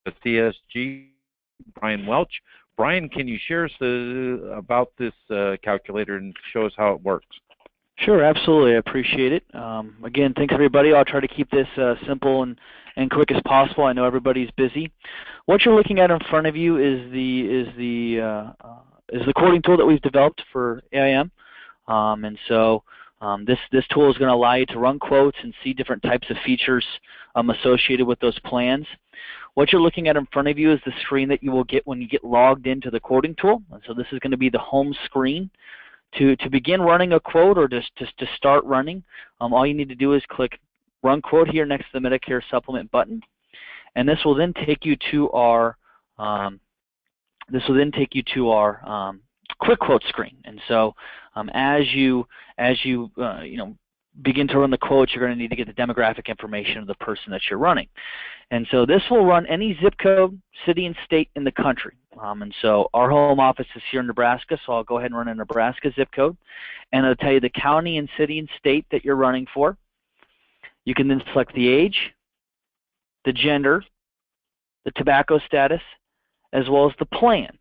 CSG, Brien Welch. Brien, can you share us about this calculator and show us how it works? Sure, absolutely. I appreciate it. Again, thanks everybody. I'll try to keep this simple and quick as possible. I know everybody's busy. What you're looking at in front of you is the quoting tool that we've developed for AIM, this tool is going to allow you to run quotes and see different types of features associated with those plans. What you're looking at in front of you is the screen that you will get when you get logged into the quoting tool. And so this is going to be the home screen. To begin running a quote or just to start running, all you need to do is click Run Quote here next to the Medicare Supplement button, and this will then take you to our quick quote screen. And so as you begin to run the quotes, you're going to need to get the demographic information of the person that you're running. And so this will run any zip code, city, and state in the country. And so our home office is here in Nebraska, so I'll go ahead and run a Nebraska zip code. And it'll tell you the county and city and state that you're running for. You can then select the age, the gender, the tobacco status, as well as the plan.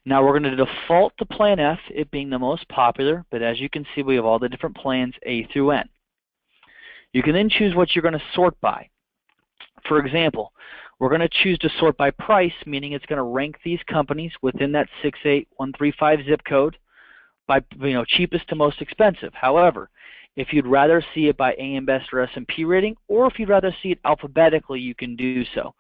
Now we're going to default to Plan F, it being the most popular, but as you can see we have all the different plans A through N. You can then choose what you're going to sort by. For example, we're going to choose to sort by price, meaning it's going to rank these companies within that 68135 zip code by cheapest to most expensive. However, if you'd rather see it by AM Best or S&P rating, or if you'd rather see it alphabetically, you can do so.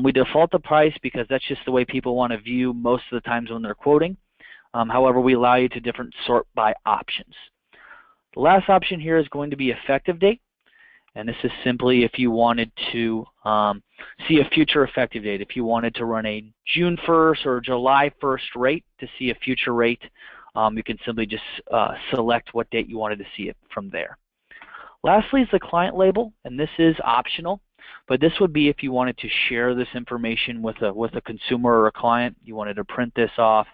We default the price because that's just the way people want to view most of the times when they're quoting. However, we allow you to different sort by options. The last option here is going to be effective date, and this is simply if you wanted to see a future effective date. If you wanted to run a June 1st or July 1st rate to see a future rate, you can simply just select what date you wanted to see it from there. Lastly is the client label, and this is optional, but this would be if you wanted to share this information with a consumer or a client. You wanted to print this off.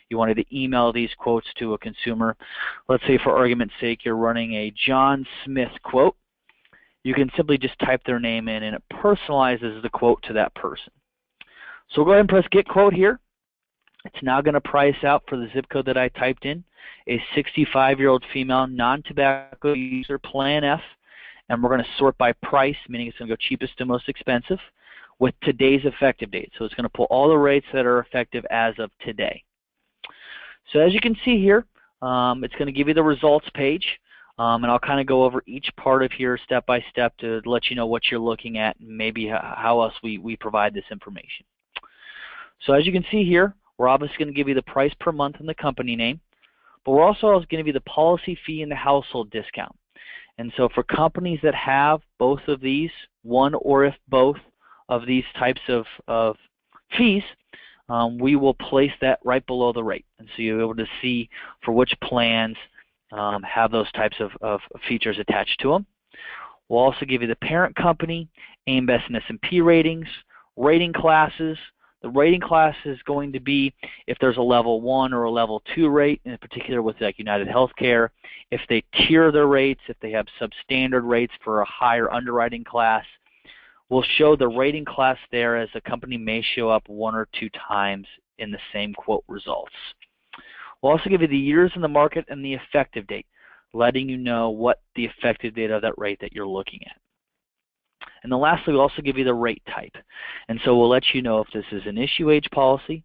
You wanted to email these quotes to a consumer. Let's say for argument's sake you're running a John Smith quote. You can simply just type their name in and it personalizes the quote to that person. So go ahead and press Get Quote here. It's now going to price out for the zip code that I typed in, a 65-year-old female non-tobacco user, Plan F, and we're going to sort by price, meaning it's going to go cheapest to most expensive, with today's effective date. So it's going to pull all the rates that are effective as of today. So as you can see here, it's going to give you the results page, and I'll kind of go over each part of here step by step to let you know what you're looking at and maybe how else we provide this information. So as you can see here, we're obviously going to give you the price per month and the company name, but we're also going to give you the policy fee and the household discount. And so for companies that have both of these, one or if both of these types of fees, we will place that right below the rate. And so you'll be able to see for which plans have those types of features attached to them. We'll also give you the parent company, AM Best and S&P ratings, rating classes. The rating class is going to be if there's a level 1 or a level 2 rate, in particular with like United Healthcare, if they tier their rates, if they have substandard rates for a higher underwriting class. We'll show the rating class there as a company may show up 1 or 2 times in the same quote results. We'll also give you the years in the market and the effective date, letting you know what the effective date of that rate that you're looking at. And then lastly, we'll also give you the rate type. And so we'll let you know if this is an issue age policy,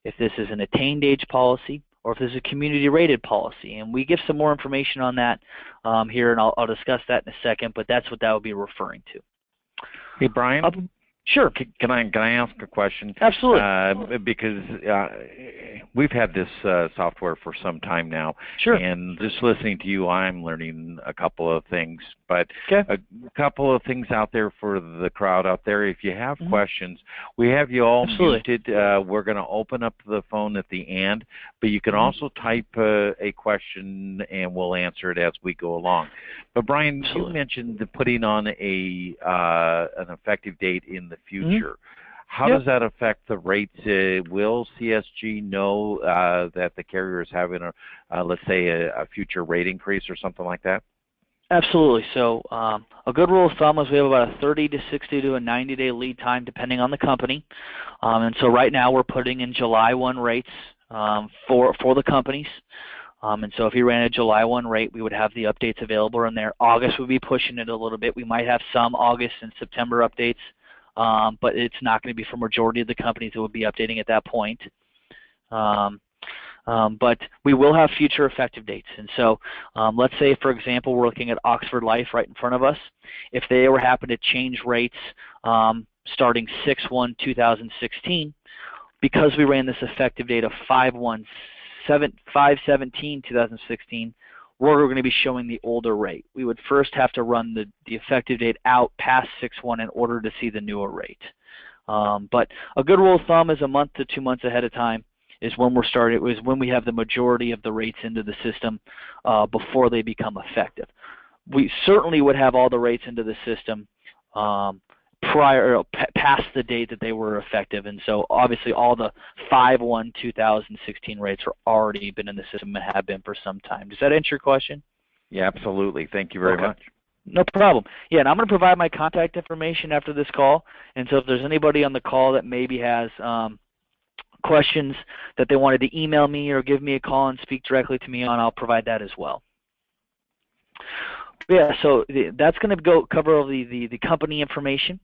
if this is an attained age policy, or if this is a community rated policy. And we give some more information on that here, and I'll discuss that in a second, but that's what that would be referring to. Hey, Brien? Sure. Can I ask a question? Absolutely. Because we've had this software for some time now. Sure. And just listening to you, I'm learning a couple of things. But okay. A couple of things out there for the crowd out there. If you have questions, we have you all muted. We're going to open up the phone at the end, but you can also type a question and we'll answer it as we go along. But Brien, you mentioned putting on an effective date in the future. How does that affect the rates? Will CSG know that the carrier is having let's say a future rate increase or something like that? Absolutely. So a good rule of thumb is we have about a 30 to 60 to a 90-day lead time depending on the company. And so right now we're putting in July 1 rates for the companies. And so if you ran a July 1 rate, we would have the updates available in there. August would be pushing it a little bit. We might have some August and September updates, but it's not going to be for majority of the companies that would be updating at that point. But we will have future effective dates. And so let's say, for example, we're looking at Oxford Life right in front of us. If they were happen to change rates starting 6/1/2016, because we ran this effective date of 5/17/2016, we're going to be showing the older rate. We would first have to run the effective date out past 6/1 in order to see the newer rate. But a good rule of thumb is a month to 2 months ahead of time is when we're starting, is when we have the majority of the rates into the system before they become effective. We certainly would have all the rates into the system past the date that they were effective, and so obviously all the 5/1/2016 rates are already been in the system and have been for some time. Does that answer your question? Yeah, absolutely. Thank you very much. No problem. Yeah, and I'm going to provide my contact information after this call, and so if there's anybody on the call that maybe has questions that they wanted to email me or give me a call and speak directly to me on, I'll provide that as well. Yeah, so that's going to cover all the company information.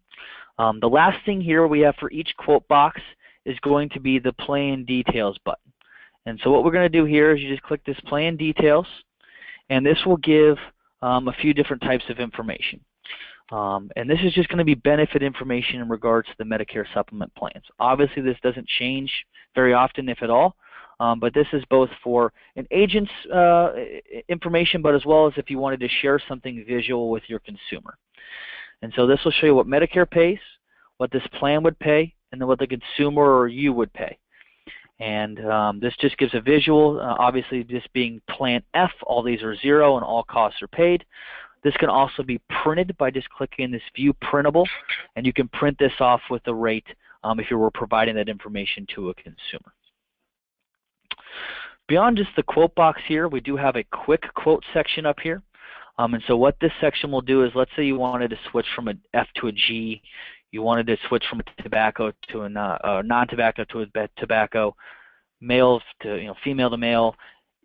The last thing here we have for each quote box is going to be the plan details button. And so what we're going to do here is you just click this plan details, and this will give a few different types of information. And this is just going to be benefit information in regards to the Medicare supplement plans. Obviously, this doesn't change very often, if at all, but this is both for an agent's information, but as well as if you wanted to share something visual with your consumer. And so this will show you what Medicare pays, what this plan would pay, and then what the consumer or you would pay. And this just gives a visual, obviously this being Plan F, all these are 0 and all costs are paid. This can also be printed by just clicking this View Printable, and you can print this off with the rate if you were providing that information to a consumer. Beyond just the quote box here, we do have a quick quote section up here. And so what this section will do is, let's say you wanted to switch from an F to a G, you wanted to switch from a tobacco to a non-tobacco to a tobacco, male to female to male.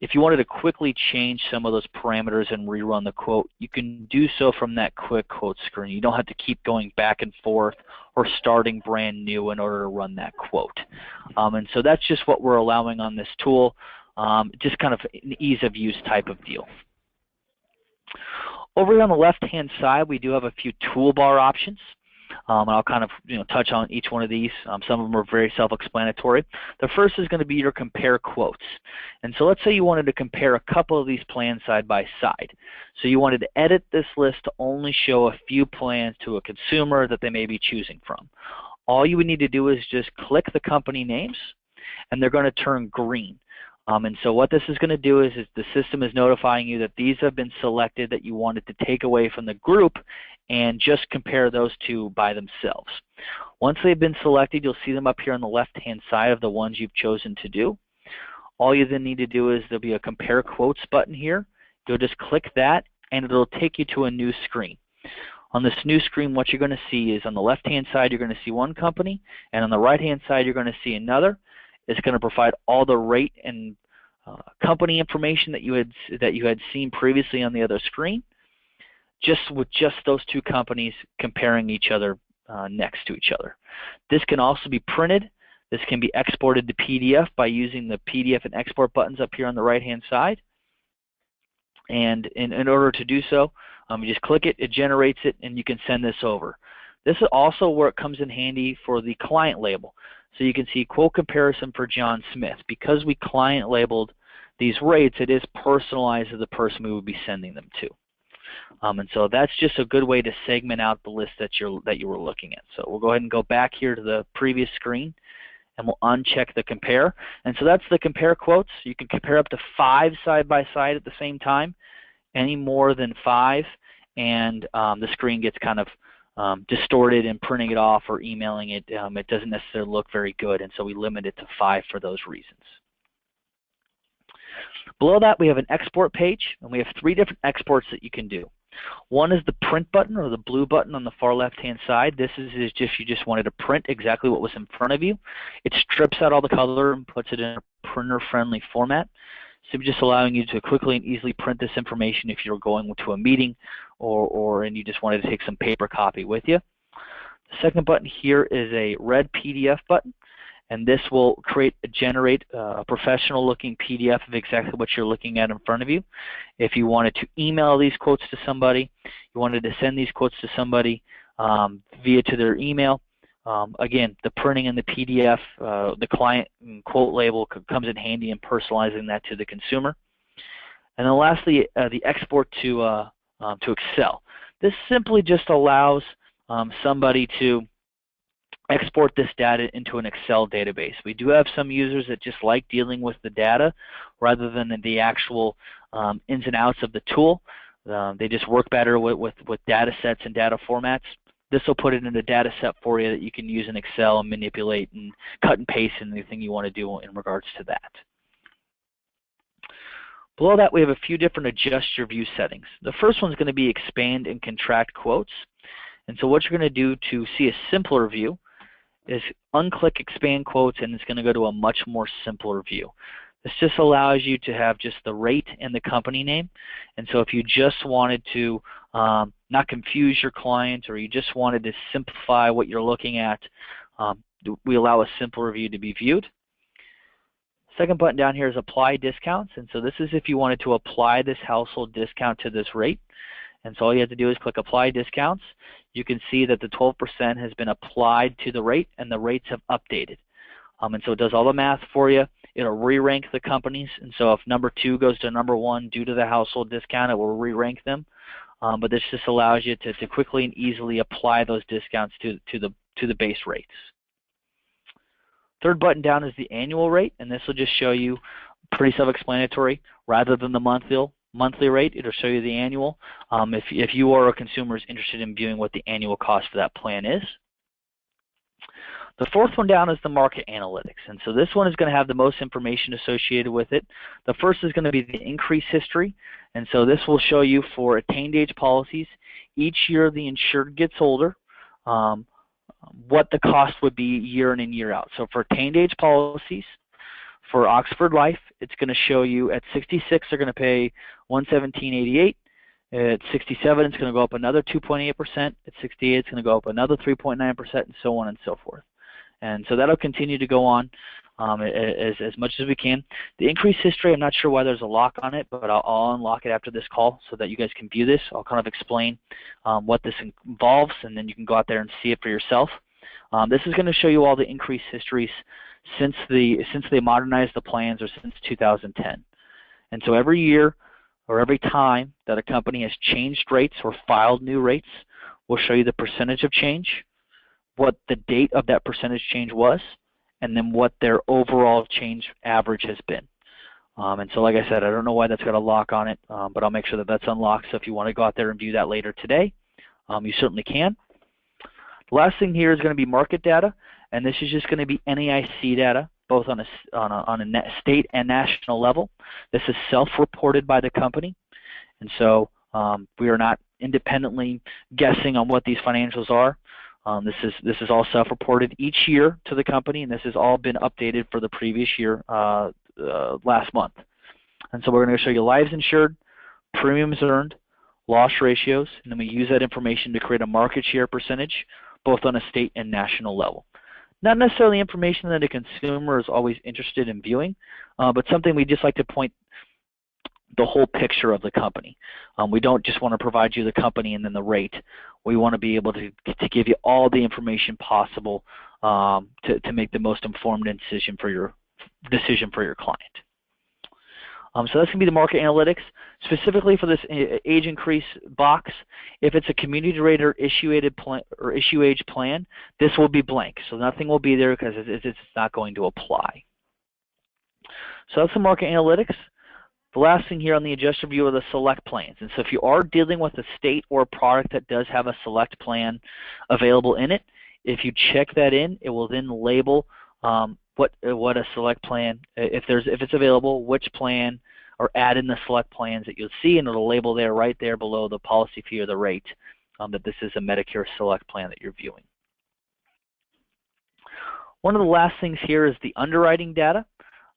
If you wanted to quickly change some of those parameters and rerun the quote, you can do so from that quick quote screen. You don't have to keep going back and forth or starting brand new in order to run that quote. And so that's just what we're allowing on this tool, just kind of an ease of use type of deal. Over on the left-hand side, we do have a few toolbar options. And I'll kind of touch on each one of these. Some of them are very self-explanatory. The first is going to be your compare quotes. And so let's say you wanted to compare a couple of these plans side by side. So you wanted to edit this list to only show a few plans to a consumer that they may be choosing from. All you would need to do is just click the company names, and they're going to turn green. And so what this is going to do is the system is notifying you that these have been selected that you wanted to take away from the group and just compare those two by themselves. Once they've been selected, you'll see them up here on the left-hand side of the ones you've chosen to do. All you then need to do is there'll be a Compare Quotes button here. You'll just click that, and it'll take you to a new screen. On this new screen, what you're going to see is on the left-hand side, you're going to see one company, and on the right-hand side, you're going to see another. It's going to provide all the rate and company information that you had seen previously on the other screen, just with those two companies comparing each other next to each other. This can also be printed. This can be exported to PDF by using the PDF and export buttons up here on the right-hand side. And in order to do so, you just click it, it generates it, and you can send this over. This is also where it comes in handy for the client label. So you can see quote comparison for John Smith. Because we client labeled these rates, it is personalized to the person we would be sending them to. And so that's just a good way to segment out the list that you were looking at. So we'll go ahead and go back here to the previous screen, and we'll uncheck the compare. And so that's the compare quotes. You can compare up to 5 side by side at the same time. Any more than 5, and the screen gets kind of distorted, and printing it off or emailing it, it doesn't necessarily look very good, and so we limit it to 5 for those reasons. Below that, we have an export page, and we have 3 different exports that you can do. One is the print button, or the blue button on the far left-hand side. This is just if you just wanted to print exactly what was in front of you. It strips out all the color and puts it in a printer-friendly format. So just allowing you to quickly and easily print this information if you're going to a meeting and you just wanted to take some paper copy with you. The second button here is a red PDF button, and this will generate a professional-looking PDF of exactly what you're looking at in front of you. If you wanted to email these quotes to somebody, you wanted to send these quotes to somebody to their email, again, the printing in the PDF, the client quote label comes in handy in personalizing that to the consumer. And then lastly, the export to Excel. This simply just allows somebody to export this data into an Excel database. We do have some users that just like dealing with the data rather than the actual ins and outs of the tool. They just work better with data sets and data formats. This will put it in a data set for you that you can use in Excel and manipulate and cut and paste anything you want to do in regards to that. Below that, we have a few different adjust your view settings. The first one is going to be expand and contract quotes. And so what you're going to do to see a simpler view is unclick expand quotes, and it's going to go to a much more simpler view. This just allows you to have just the rate and the company name. And so if you just wanted to not confuse your client, or you just wanted to simplify what you're looking at, we allow a simpler view to be viewed. Second button down here is apply discounts, and so this is if you wanted to apply this household discount to this rate. And so all you have to do is click apply discounts. You can see that the 12% has been applied to the rate, and the rates have updated. And so it does all the math for you. It'll re-rank the companies, and so if number 2 goes to number 1 due to the household discount, it will re-rank them. But this just allows you to quickly and easily apply those discounts to the base rates. Third button down is the annual rate, and this will just show you, pretty self-explanatory, rather than the monthly rate, it'll show you the annual. If you or a consumer is interested in viewing what the annual cost for that plan is. The fourth one down is the market analytics, and so this one is going to have the most information associated with it. The first is going to be the increase history, and so this will show you for attained age policies, each year the insured gets older, what the cost would be year in and year out. So for attained age policies, for Oxford Life, it's going to show you at 66 they're going to pay $117.88. At 67 it's going to go up another 2.8%. At 68 it's going to go up another 3.9%, and so on and so forth. And so that'll continue to go on as much as we can. The increase history, I'm not sure why there's a lock on it, but I'll unlock it after this call so that you guys can view this. I'll kind of explain what this involves, and then you can go out there and see it for yourself. This is going to show you all the increase histories since they modernized the plans, or since 2010. And so every year or every time that a company has changed rates or filed new rates, we'll show you the percentage of change, what the date of that percentage change was, and then what their overall change average has been. And so like I said, I don't know why that's got a lock on it, but I'll make sure that that's unlocked. So if you want to go out there and view that later today, you certainly can. The last thing here is going to be market data, and this is just going to be NAIC data, both on a state and national level. This is self-reported by the company, and so we are not independently guessing on what these financials are. This is all self-reported each year to the company, and this has all been updated for the previous year last month. And so we're going to show you lives insured, premiums earned, loss ratios, and then we use that information to create a market share percentage, both on a state and national level. Not necessarily information that a consumer is always interested in viewing, but something we just like to point the whole picture of the company. We don't just want to provide you the company and then the rate. We want to be able to give you all the information possible to make the most informed decision for your client. So that's going to be the market analytics. Specifically for this age increase box, if it's a community rate or issue age plan, this will be blank. So nothing will be there because it's not going to apply. So that's the market analytics. The last thing here on the adjust review are the select plans. And so if you are dealing with a state or a product that does have a select plan available in it, if you check that in, it will then label what a select plan, if it's available, which plan, or add in the select plans that you'll see, and it'll label there right there below the policy fee or the rate that this is a Medicare Select plan that you're viewing. One of the last things here is the underwriting data.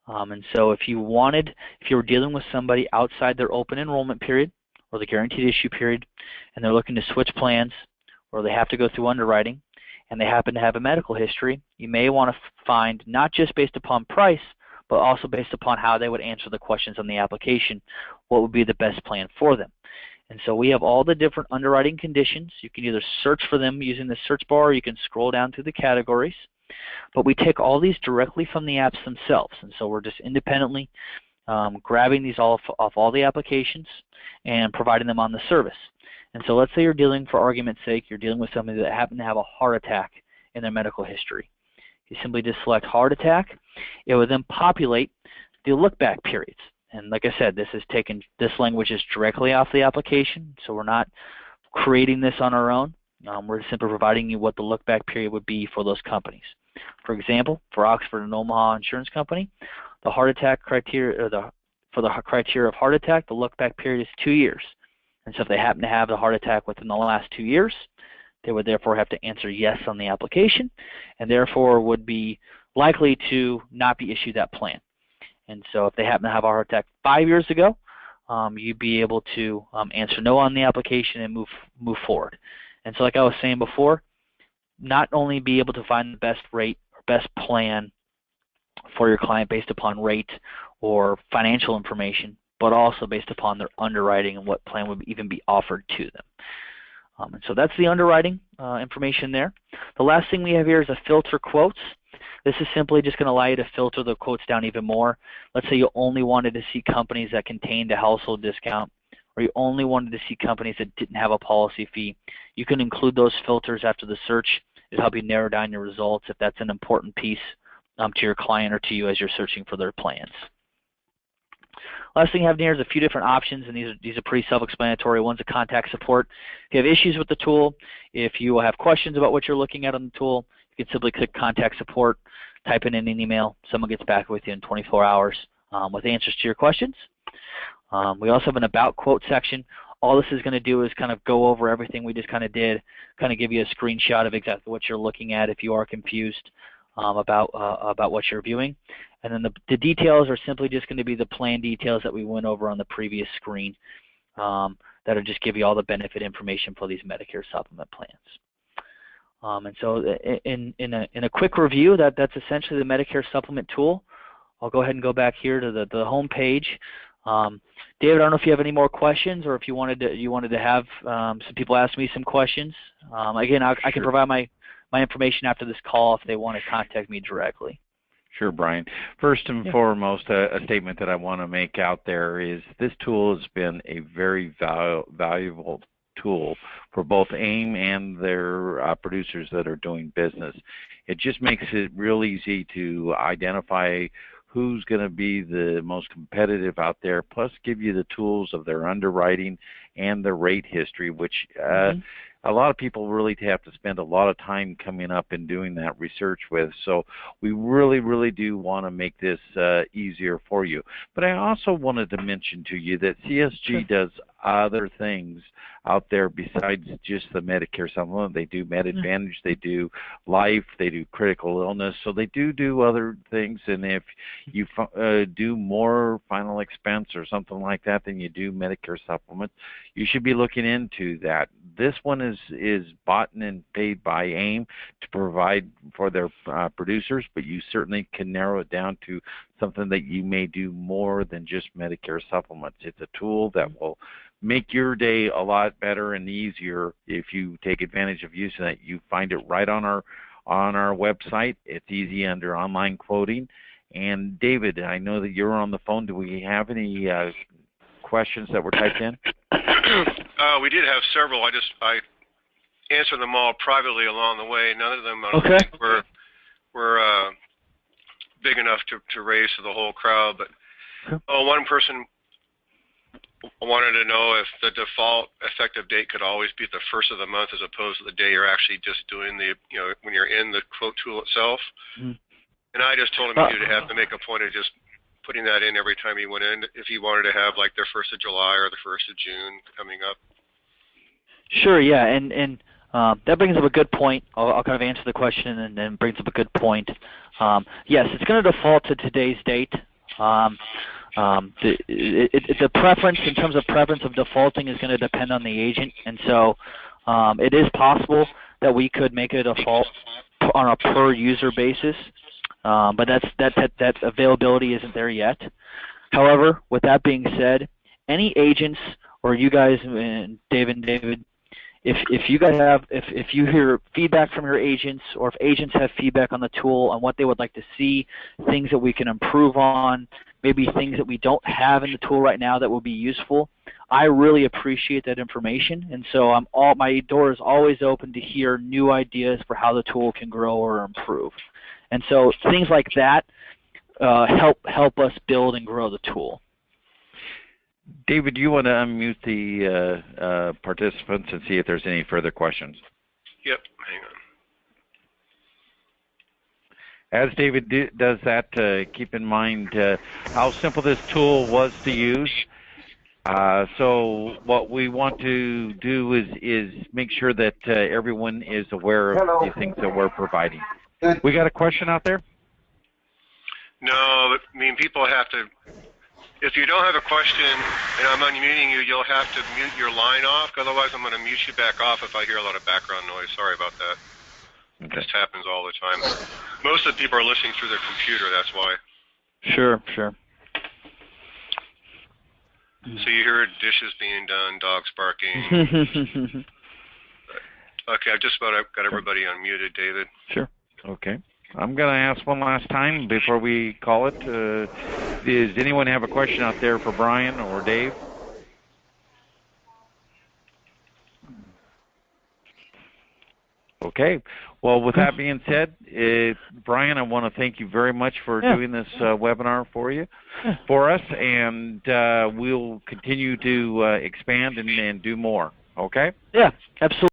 And so if you were dealing with somebody outside their open enrollment period or the guaranteed issue period, and they're looking to switch plans, or they have to go through underwriting, and they happen to have a medical history, you may want to find, not just based upon price, but also based upon how they would answer the questions on the application, what would be the best plan for them. And so we have all the different underwriting conditions. You can either search for them using the search bar, or you can scroll down through the categories. But we take all these directly from the apps themselves, and so we're just independently grabbing these off all the applications and providing them on the service. And so let's say you're dealing, for argument's sake, you're dealing with somebody that happened to have a heart attack in their medical history. You simply just select heart attack. It will then populate the look-back periods. And like I said, this language is directly off the application, so we're not creating this on our own. We're simply providing you what the look-back period would be for those companies. For example, for Oxford and Omaha Insurance Company, the heart attack criteria, for the criteria of heart attack, the look-back period is 2 years. And so if they happen to have the heart attack within the last 2 years, they would therefore have to answer yes on the application, and therefore would be likely to not be issued that plan. And so if they happen to have a heart attack 5 years ago, you'd be able to answer no on the application and move forward. And so like I was saying before, not only be able to find the best rate or best plan for your client based upon rate or financial information, but also based upon their underwriting and what plan would even be offered to them. And so that's the underwriting information there. The last thing we have here is a filter quotes. This is simply just going to allow you to filter the quotes down even more. Let's say you only wanted to see companies that contained a household discount, or you only wanted to see companies that didn't have a policy fee. You can include those filters after the search. It'll help you narrow down your results if that's an important piece to your client or to you as you're searching for their plans. Last thing you have here is a few different options, and these are pretty self-explanatory. One's a contact support. If you have issues with the tool, if you have questions about what you're looking at on the tool, you can simply click contact support, type in an email. Someone gets back with you in 24 hours with answers to your questions. We also have an about quote section. All this is going to do is kind of go over everything we just kind of did, kind of give you a screenshot of exactly what you're looking at if you are confused about what you're viewing. And then the details are simply just going to be the plan details that we went over on the previous screen that'll just give you all the benefit information for these Medicare supplement plans. And so in a quick review, that's essentially the Medicare supplement tool. I'll go ahead and go back here to the home page. David, I don't know if you have any more questions, or if you wanted to have some people ask me some questions. Again, I can provide my information after this call if they want to contact me directly. Sure, Brien. First and foremost, a statement that I want to make out there is this tool has been a very valuable tool for both AIM and their producers that are doing business. It just makes it real easy to identify who's going to be the most competitive out there, plus give you the tools of their underwriting and their rate history, which a lot of people really have to spend a lot of time coming up and doing that research with. So we really, really do want to make this easier for you. But I also wanted to mention to you that CSG does other things out there besides just the Medicare supplement. They do Med Advantage, they do life, they do critical illness. So they do other things. And if you do more final expense or something like that than you do Medicare supplements, you should be looking into that. This one is bought and paid by AIM to provide for their producers, but you certainly can narrow it down to something that you may do more than just Medicare supplements. It's a tool that will make your day a lot better and easier if you take advantage of using it. You find it right on our website. It's easy under online quoting. And David, I know that you're on the phone. Do we have any questions that were typed in? We did have several. I answered them all privately along the way. None of them were big enough to raise to the whole crowd. But one person wanted to know if the default effective date could always be the first of the month as opposed to the day you're actually just doing the, when you're in the quote tool itself. And I just told him you'd have to make a point of just putting that in every time he went in, if he wanted to have like their 1st of July or the 1st of June coming up? Sure, yeah, and that brings up a good point. I'll kind of answer the question and then brings up a good point. Yes, it's going to default to today's date. The preference, in terms of preference of defaulting, is going to depend on the agent, and so it is possible that we could make a default on a per user basis, but that availability isn't there yet. However, with that being said, any agents or you guys, and David, if you guys have, if you hear feedback from your agents, or if agents have feedback on the tool on what they would like to see, things that we can improve on, maybe things that we don't have in the tool right now that will be useful, I really appreciate that information, and so my door is always open to hear new ideas for how the tool can grow or improve. And so things like that help us build and grow the tool. David, do you want to unmute the participants and see if there's any further questions? Yep, hang on. As David does that, keep in mind how simple this tool was to use. So what we want to do is make sure that everyone is aware of the things that we're providing. We got a question out there? No, I mean, people have to, if you don't have a question and I'm unmuting you, you'll have to mute your line off. Otherwise, I'm going to mute you back off if I hear a lot of background noise. Sorry about that. Okay. It just happens all the time. Most of the people are listening through their computer, that's why. Sure. So you hear dishes being done, dogs barking. Okay, I've just about got everybody unmuted, David. Sure. Okay. I'm going to ask one last time before we call it. Does anyone have a question out there for Brien or Dave? Okay. Well, with that being said, Brien, I want to thank you very much for doing this webinar for us, and we'll continue to expand and do more. Okay? Yeah, absolutely.